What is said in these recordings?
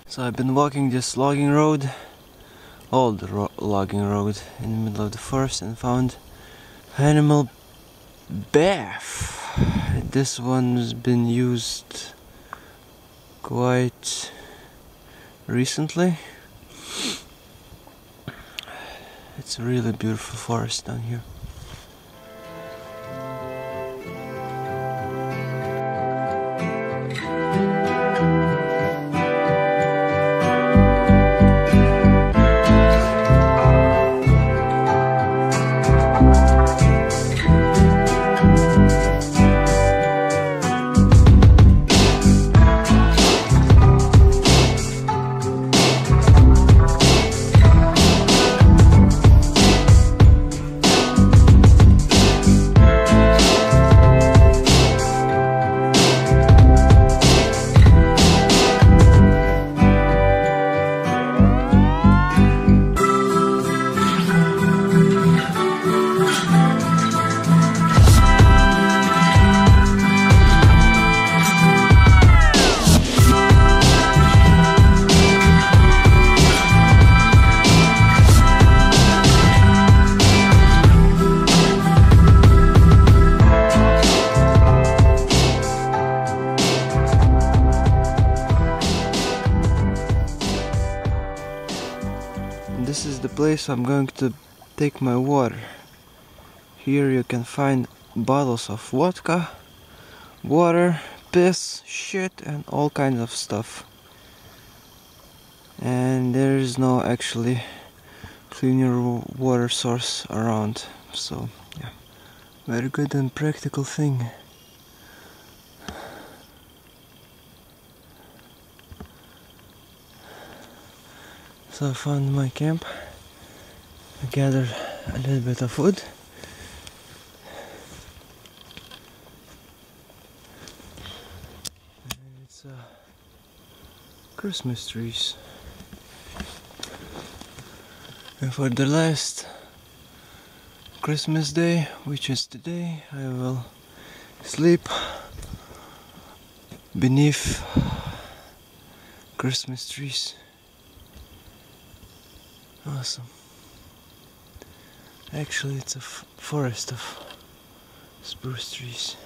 So I've been walking this logging road, old logging road in the middle of the forest, and found animal bath. This one's been used quite recently. It's a really beautiful forest down here. This is the place I'm going to take my water. Here you can find bottles of vodka, water, piss, shit, and all kinds of stuff. And there is no actually cleaner water source around, so yeah, very good and practical thing. So I found my camp. I gathered a little bit of wood. And it's Christmas trees. And for the last Christmas day, which is today, I will sleep beneath Christmas trees. Awesome. Actually, it's a forest of spruce trees.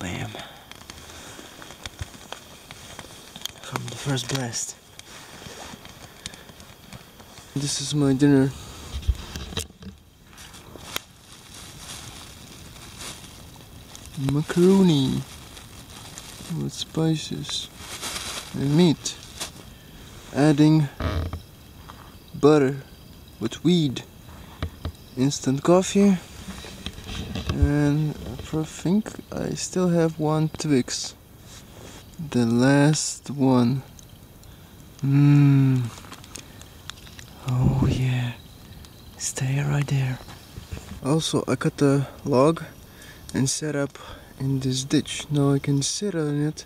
Bam. From the first blast. This is my dinner. Macaroni with spices and meat. Adding butter with weed, instant coffee, and I think I still have one Twix, the last one. Oh yeah, stay right there. Also, I cut a log and set up in this ditch. Now I can sit on it,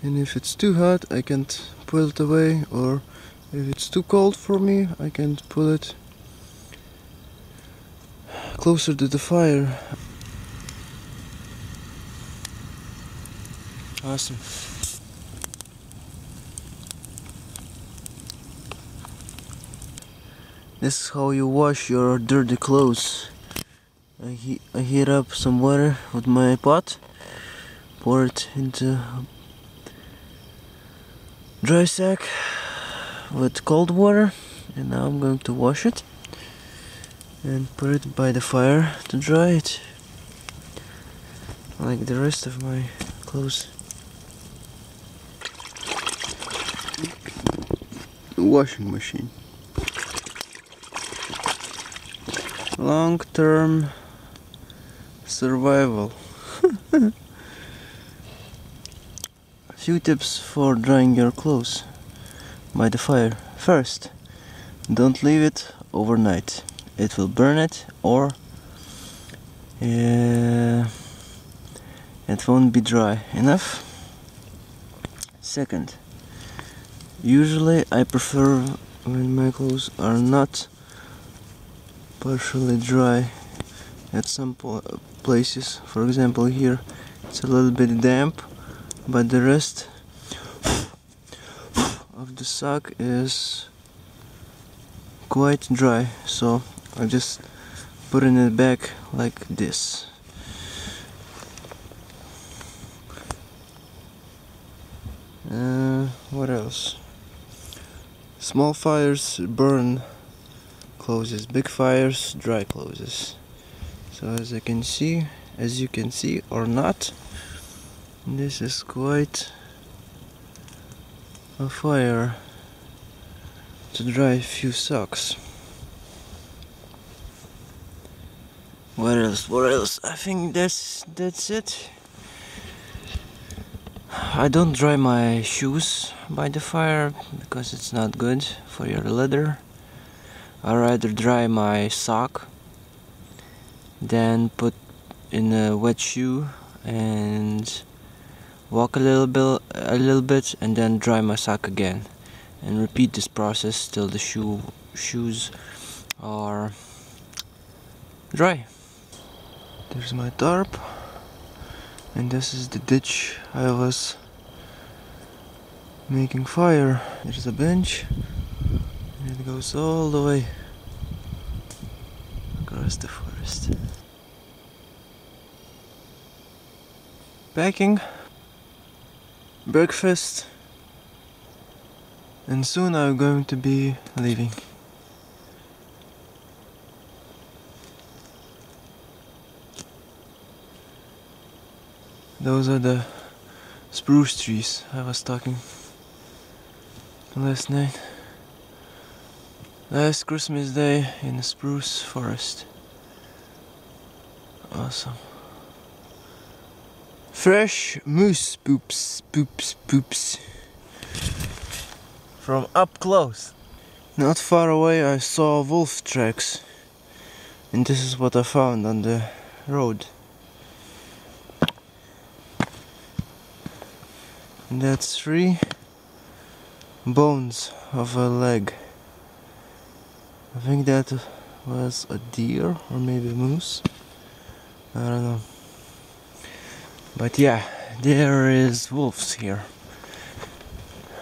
and if it's too hot I can't pull it away, or if it's too cold for me I can pull it closer to the fire. Awesome. This is how you wash your dirty clothes. I heat up some water with my pot, pour it into dry sack with cold water, and now I'm going to wash it and put it by the fire to dry it, like the rest of my clothes. The washing machine. Long-term survival. Few tips for drying your clothes by the fire. First, don't leave it overnight. It will burn it, or it won't be dry enough. Second, usually I prefer when my clothes are not partially dry at some places. For example, here it's a little bit damp, but the rest of the sack is quite dry, so I just put it in it back like this. What else? Small fires burn clothes, big fires dry clothes. So as you can see or not, this is quite a fire to dry a few socks. What else? I think that's it. I don't dry my shoes by the fire because it's not good for your leather. I rather dry my sock than put in a wet shoe and walk a little bit and then dry my sock again, and repeat this process till the shoes are dry. There's my tarp, and this is the ditch I was making fire. There's a bench and it goes all the way across the forest. Packing, breakfast, and soon I'm going to be leaving. Those are the spruce trees I was talking last night. Last Christmas Day in the spruce forest. Awesome. Fresh moose poops. From up close. Not far away I saw wolf tracks, and this is what I found on the road. And that's 3 bones of a leg. I think that was a deer or maybe a moose. I don't know. But yeah, there is wolves here.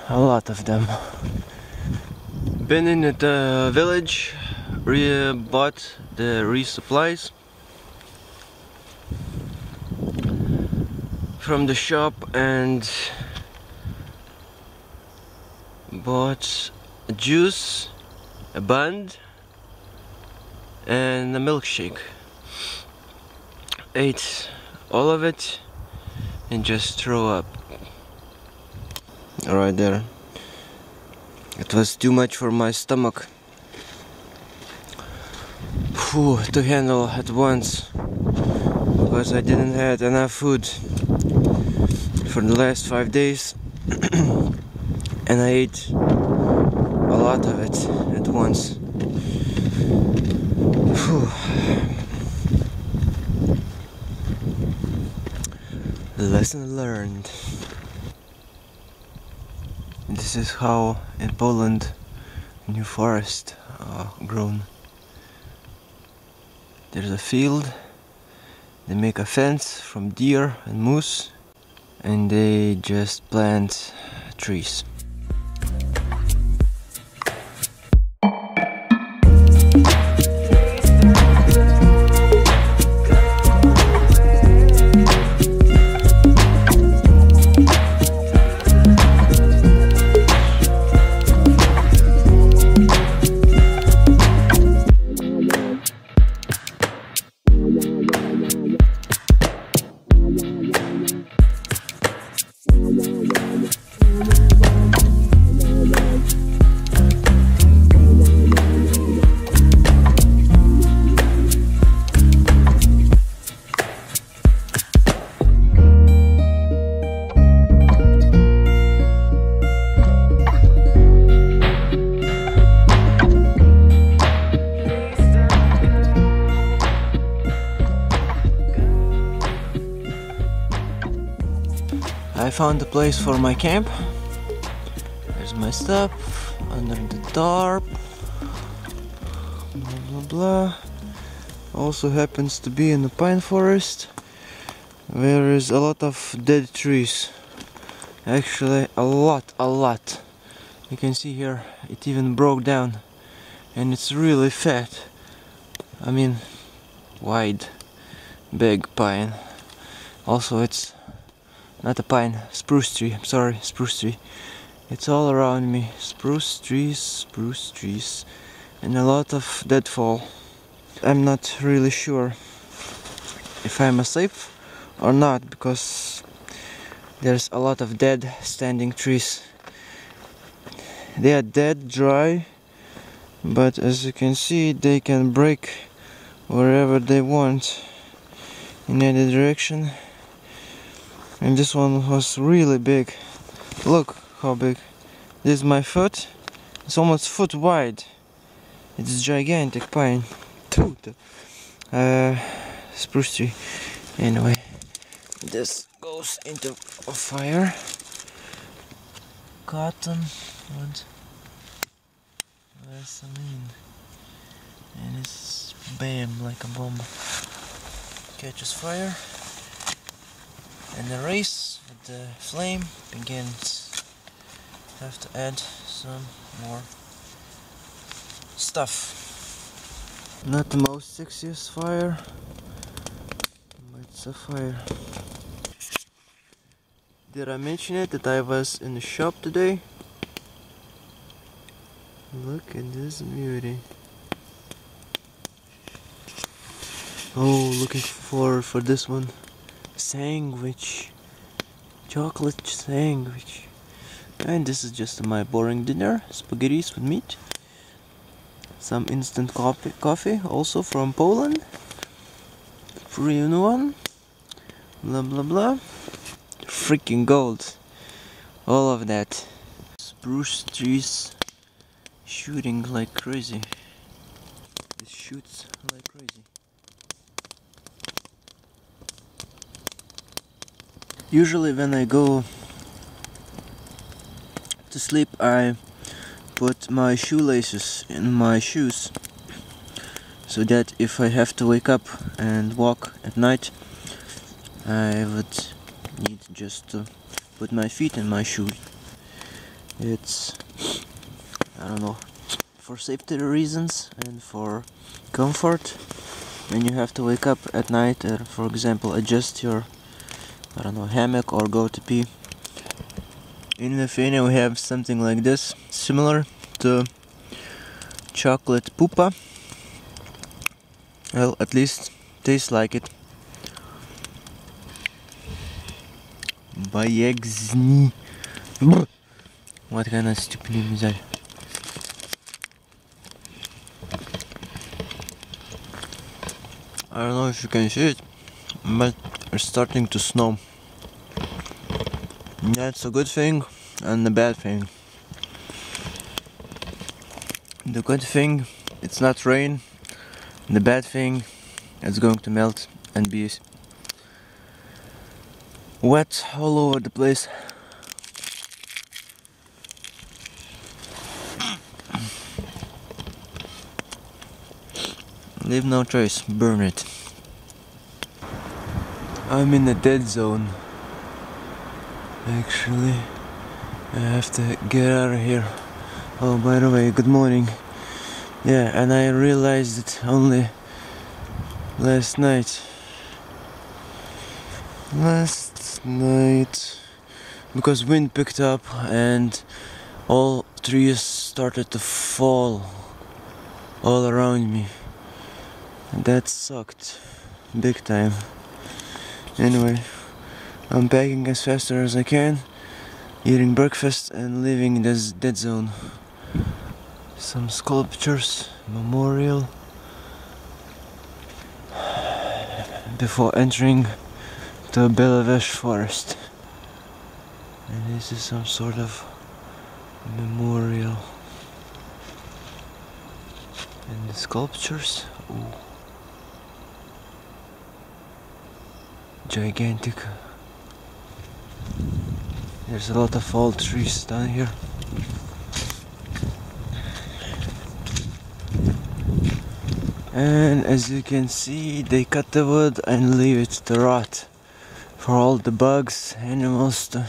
A lot of them. Been in the village, bought the resupplies from the shop and bought a juice, a bun and a milkshake. Ate all of it and just throw up. Right there. It was too much for my stomach to handle at once, because I didn't have enough food for the last 5 days and I ate a lot of it at once. Lesson learned. This is how in Poland new forests are grown. There's a field, they make a fence from deer and moose, and they just plant trees. I found a place for my camp. There's my stuff under the tarp. Blah blah blah. Also happens to be in the pine forest, where is a lot of dead trees Actually a lot. You can see here it even broke down, and it's really fat. I mean wide, big pine. Also it's not a pine, spruce tree, I'm sorry, spruce tree. It's all around me, spruce trees, and a lot of deadfall. I'm not really sure if I'm safe or not, because there's a lot of dead standing trees. They are dead, dry, but as you can see they can break wherever they want in any direction. And this one was really big. Look how big. This is my foot. It's almost foot wide. It's gigantic pine. Spruce tree. Anyway, this goes into a fire. Cotton wood, Vaseline, and it's bam, like a bomb. Catches fire, and the race with the flame begins. Have to add some more stuff. Not the most sexiest fire, but it's a fire. Did I mention it that I was in the shop today? Look at this beauty. Oh, looking forward for this one. Sandwich. Chocolate sandwich. And this is just my boring dinner. Spaghettis with meat. Some instant coffee also from Poland. 3-in-1. Blah blah blah. Freaking gold. All of that. Spruce trees shooting like crazy. It shoots like crazy. Usually when I go to sleep I put my shoelaces in my shoes, so that if I have to wake up and walk at night, I would need just to put my feet in my shoe. It's, I don't know, for safety reasons and for comfort. When you have to wake up at night, for example, adjust your, I don't know, hammock or go to pee. In Lithuania we have something like this, similar to chocolate pupa. Well, at least tastes like it. Bajegsni. What kind of stupid name is that? I don't know if you can see it, but it's starting to snow. That's a good thing and a bad thing. The good thing, it's not rain. The bad thing, it's going to melt and be wet all over the place. Leave no trace, burn it. I'm in the dead zone. Actually, I have to get out of here. Oh, by the way, good morning. Yeah, and I realized it only last night. Because wind picked up and all trees started to fall all around me. That sucked big time. Anyway, I'm packing as faster as I can, eating breakfast and leaving this dead zone. Some sculptures, memorial, before entering the Belavesh forest. And this is some sort of memorial. And the sculptures, ooh, gigantic. There's a lot of old trees down here. And as you can see, they cut the wood and leave it to rot for all the bugs, animals to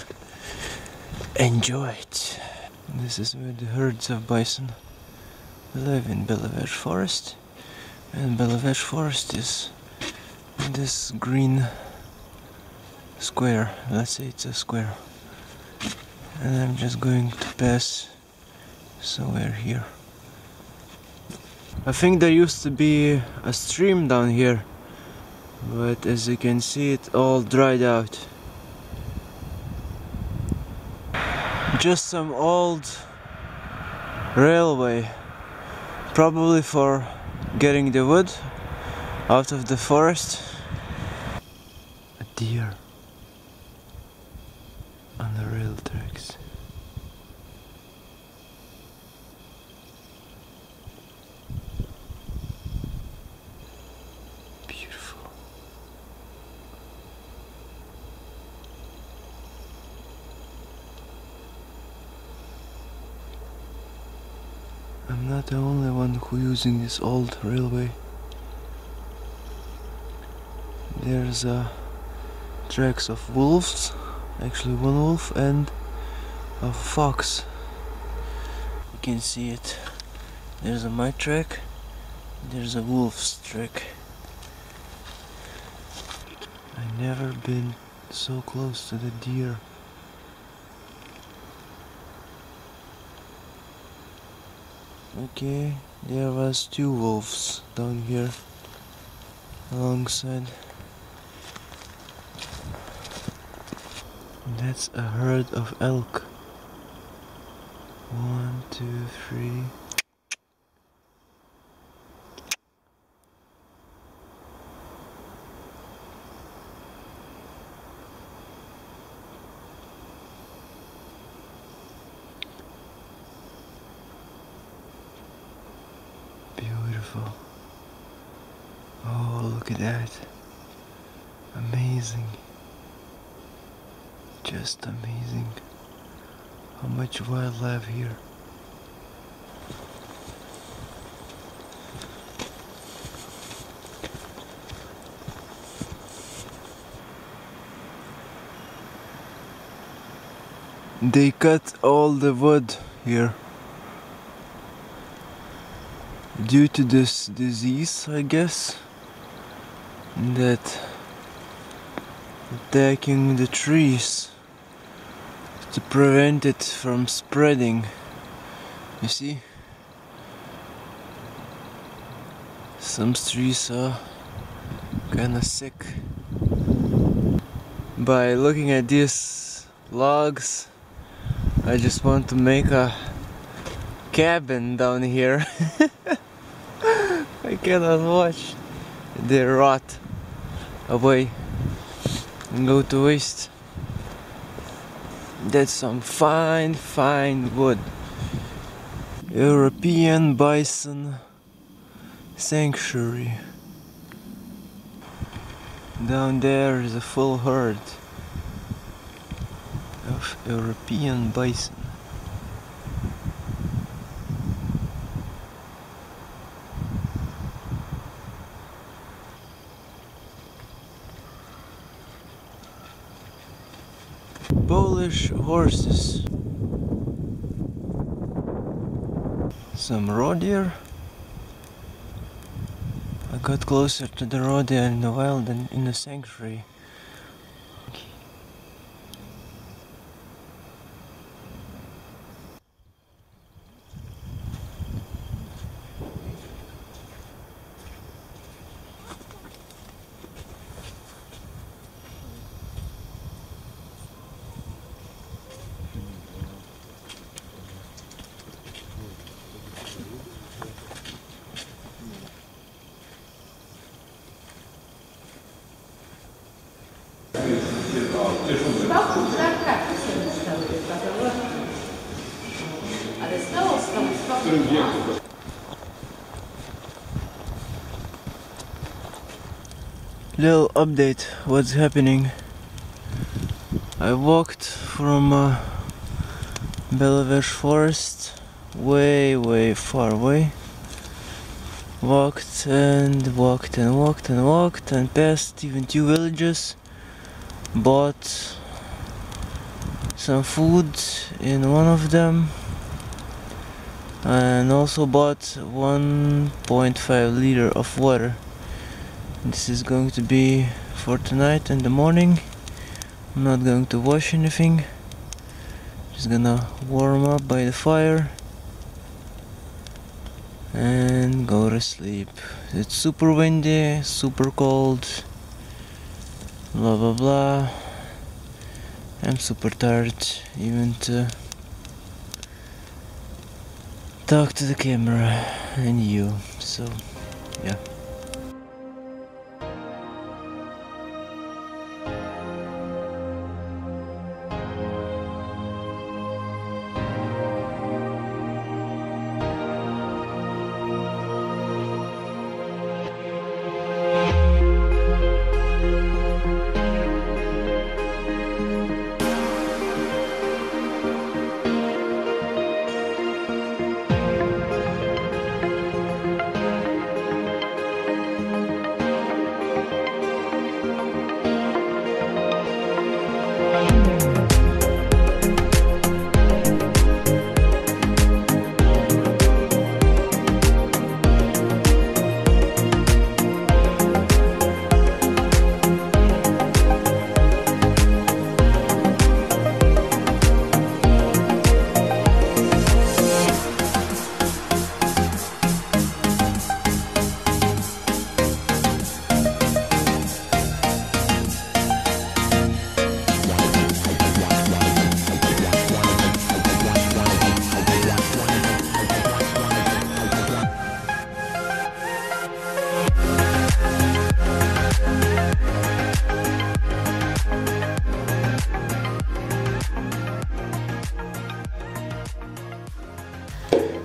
enjoy it. This is where the herds of bison live, in Bivi forest, and Bivi forest is this green square. Let's say it's a square, and I'm just going to pass somewhere here. I think there used to be a stream down here, but as you can see, it all dried out. Just some old railway, probably for getting the wood out of the forest. A deer on the rail tracks. Beautiful. I'm not the only one who using this old railway. There's tracks of wolves, actually one wolf and a fox. You can see it. There's a my track, there's a wolf's track. I've never been so close to the deer. Okay, there was 2 wolves down here alongside. That's a herd of elk. 1, 2, 3. Beautiful. Oh, look at that. Amazing. Just amazing. How much wildlife here. They cut all the wood here due to this disease, I guess, that attacking the trees to prevent it from spreading. You see, some trees are kinda sick. By looking at these logs, I just want to make a cabin down here. I cannot watch they rot away and go to waste. That's some fine wood. European bison sanctuary. Down there is a full herd of European bison. Polish horses. Some roe deer. I got closer to the roe deer in the wild than in the sanctuary. Little update, what's happening. I walked from Bivi forest way far away. Walked and walked and passed even 2 villages. Bought some food in one of them, and also bought 1.5 liter of water. This is going to be for tonight in the morning. I'm not going to wash anything, just gonna warm up by the fire and go to sleep. It's super windy, super cold, blah blah blah. I'm super tired even to talk to the camera and you, so yeah.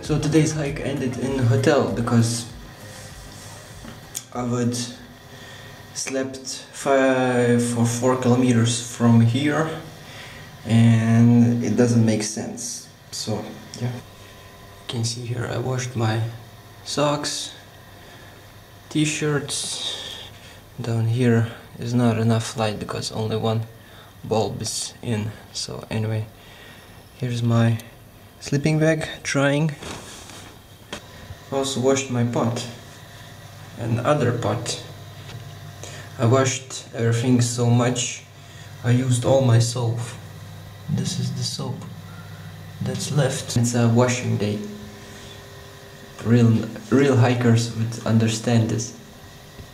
So today's hike ended in a hotel because I would slept for 4 kilometers from here and it doesn't make sense. So yeah, you can see here I washed my socks, t-shirts. Down here is not enough light because only one bulb is in. So anyway, here's my sleeping bag drying. Also washed my pot and other pot. I washed everything so much I used all my soap. This is the soap that's left. It's a washing day. Real hikers would understand this.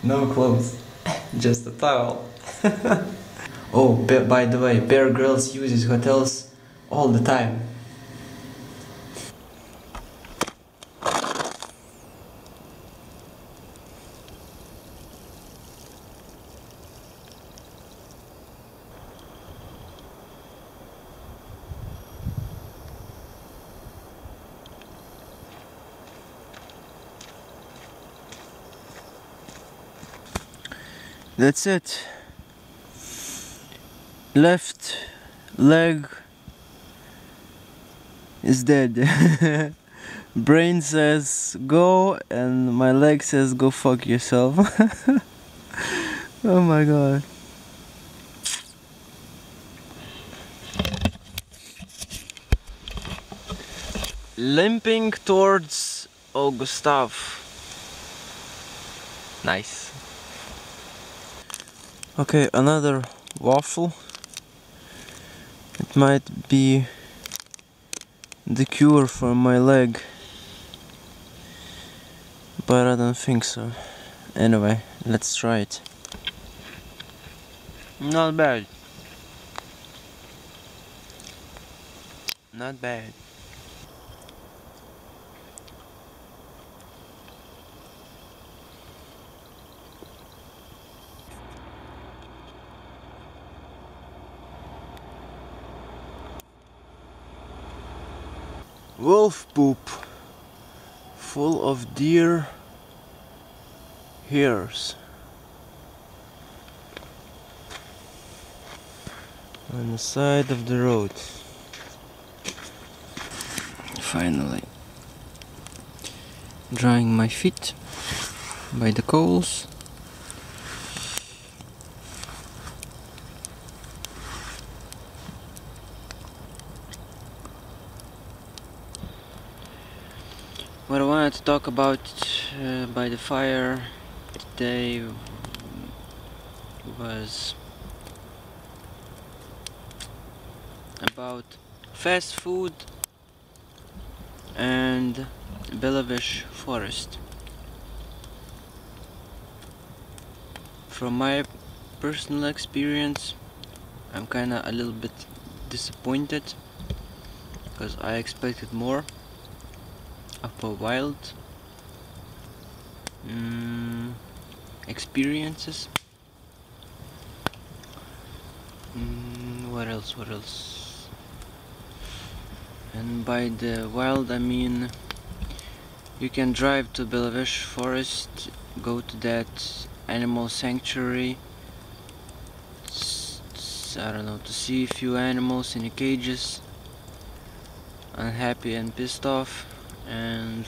No clothes, just a towel. Oh, by the way, Bear Grylls uses hotels all the time. That's it. Left leg is dead. Brain says go and my leg says go fuck yourself. Oh my god. Limping towards Gustav. Nice. Okay, another waffle. It might be the cure for my leg, but I don't think so. Anyway, let's try it. Not bad. Not bad. Wolf poop full of deer hairs on the side of the road. Finally drying my feet by the coals. What I wanted to talk about by the fire today was about fast food and Belavish forest. From my personal experience, I'm kinda a little bit disappointed because I expected more of a wild experiences. What else? And by the wild I mean you can drive to Belavish forest, go to that animal sanctuary, I don't know, to see a few animals in the cages, unhappy and pissed off, and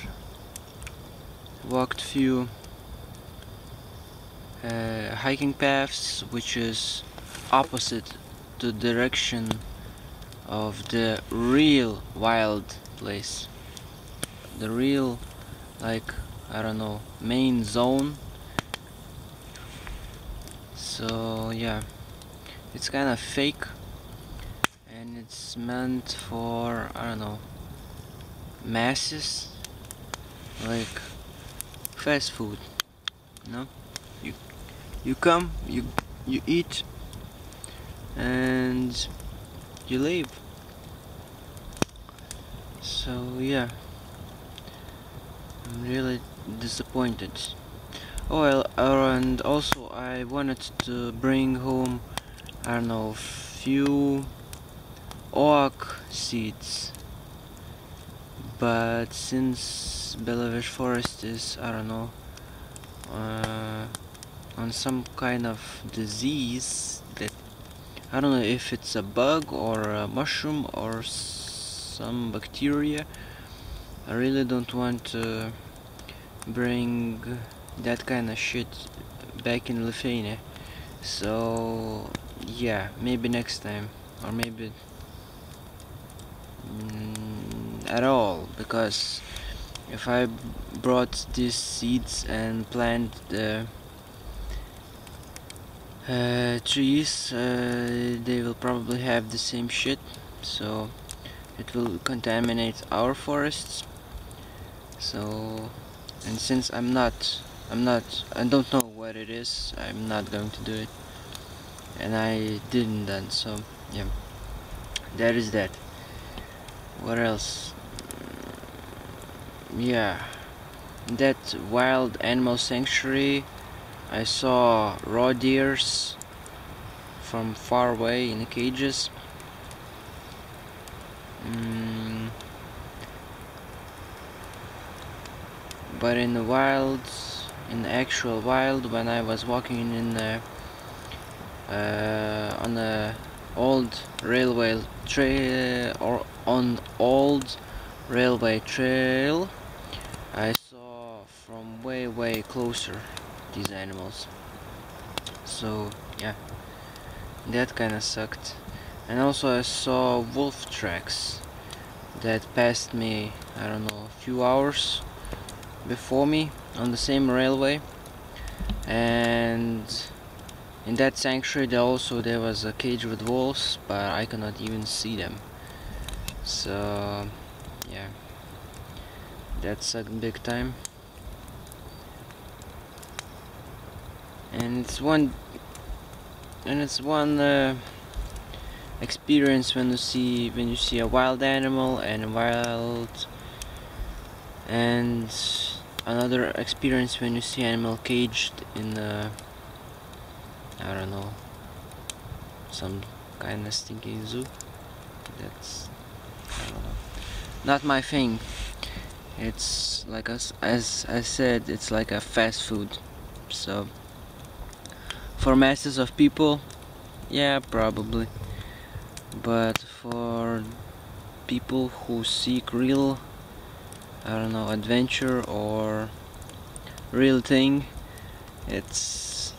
walked few hiking paths which is opposite to the direction of the real wild place, the real, like, I don't know, main zone. So yeah, it's kind of fake and it's meant for, I don't know, masses, like fast food, you know? You come, you eat, and you leave. So yeah, I'm really disappointed. Oh well, and also I wanted to bring home, I don't know, few oak seeds, but since Belavish forest is, I don't know, on some kind of disease that I don't know if it's a bug or a mushroom or some bacteria. I really don't want to bring that kind of shit back in Lithuania. So yeah, maybe next time, or maybe at all, because if I brought these seeds and plant the trees, they will probably have the same shit, so it will contaminate our forests. So, and since I don't know what it is, I'm not going to do it, and I didn't then, so yeah, that is that. What else? Yeah, that wild animal sanctuary, I saw raw deers from far away in the cages. But in the wild, in the actual wild, when I was walking in the on the old railway trail, or on old railway trail, I saw from way closer these animals. So yeah, that kinda sucked. And also I saw wolf tracks that passed me, I don't know, a few hours before me on the same railway. And in that sanctuary there was a cage with wolves, but I could not even see them. So yeah, that sucked big time. And it's one experience when you see a wild animal and another experience when you see animal caged in a, I don't know, some kind of stinky zoo. That's, I don't know, not my thing. It's like as I said, it's like a fast food. So for masses of people, yeah, probably. But for people who seek real, I don't know, adventure or real thing, it's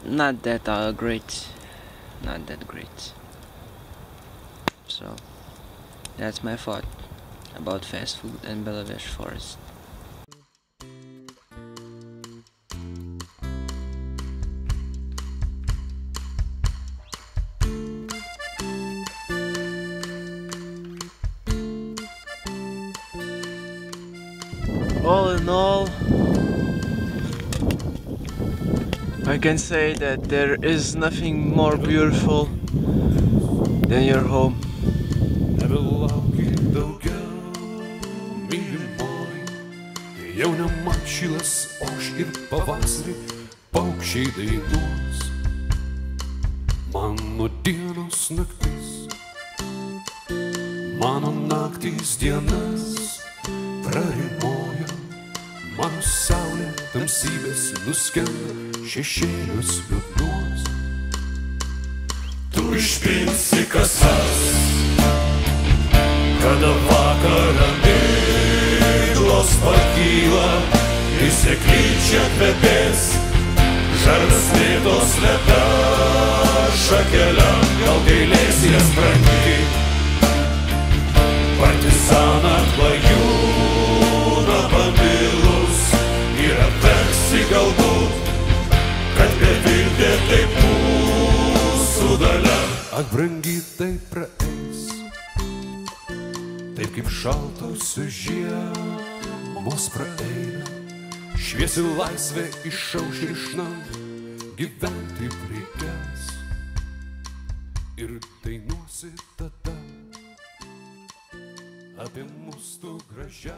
not that great. Not that great. So that's my thought about fast food and Belavesh forest. All in all, I can say that there is nothing more beautiful than your home. Jau nemačilas oš ir pavasarį paukščiai dainuos. Mano dienos naktis, mano naktys dienas prarimuoja. Mano saulė tamsybės nuskenda šešėlius liūdnuos. Tu išpinsi kasas, kada vakarą miglos pakyla, įsiklyčia kvepės, žardas mėtos lėta šakelė, gal gailės jas brangiai. Partizaną klajūną pamilus ir apverksi galbūt, kad beviltė taip mūsų dalia. Ak, brangi, tai praeis, taip kaip šaltausios žiemos praeina. Šviesi laisvė išauš ir iš namų, gyventi reikės. Ir dainuosi tada apie mūsų gražią